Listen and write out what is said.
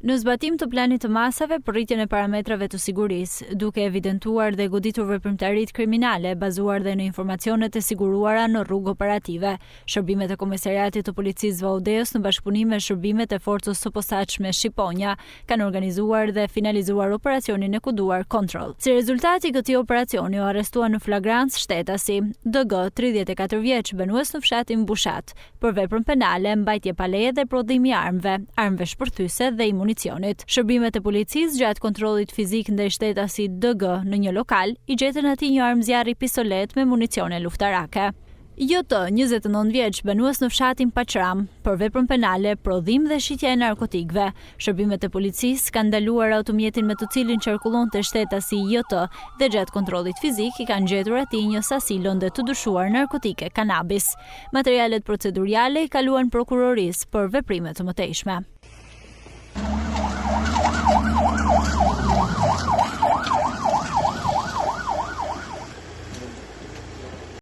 Në zbatim të planit të masave për rritjen e parametrave të sigurisë, duke evidentuar dhe goditur veprimtaritë kriminale bazuar dhe në informacionet e siguruara në rrugë operative, shërbimet e Komisariatit të Policisë Vaudeos në bashkëpunim me shërbimet e forcës së posaçme Shqiponja kanë organizuar dhe finalizuar operacionin e koduar Control. Si rezultati i këtij operacioni u arrestua në flagrancë shtetasi DG 34 vjeç banues në fshatin Bushat për veprën penale mbajtje pa leje dhe prodhimi i armëve shpërthyese dhe Shërbimet e policisë gjatë kontrollit fizik ndaj shtetasit DG në një lokal i gjetën atij një armë zjarri pistolet me municione luftarake. JT, 29 vjeç, banues në fshatin Paqram, për veprën penale, prodhim dhe shitja e narkotikëve. Shërbimet e policisë kanë ndaluar automjetin me të cilin qarkullonte shtetasi JT dhe gjatë kontrollit fizik i kanë gjetur atij një sasi lënde të dyshuar narkotike kanabis. Materialet proceduriale i kaluan prokurorisë për veprime të mëtejshme.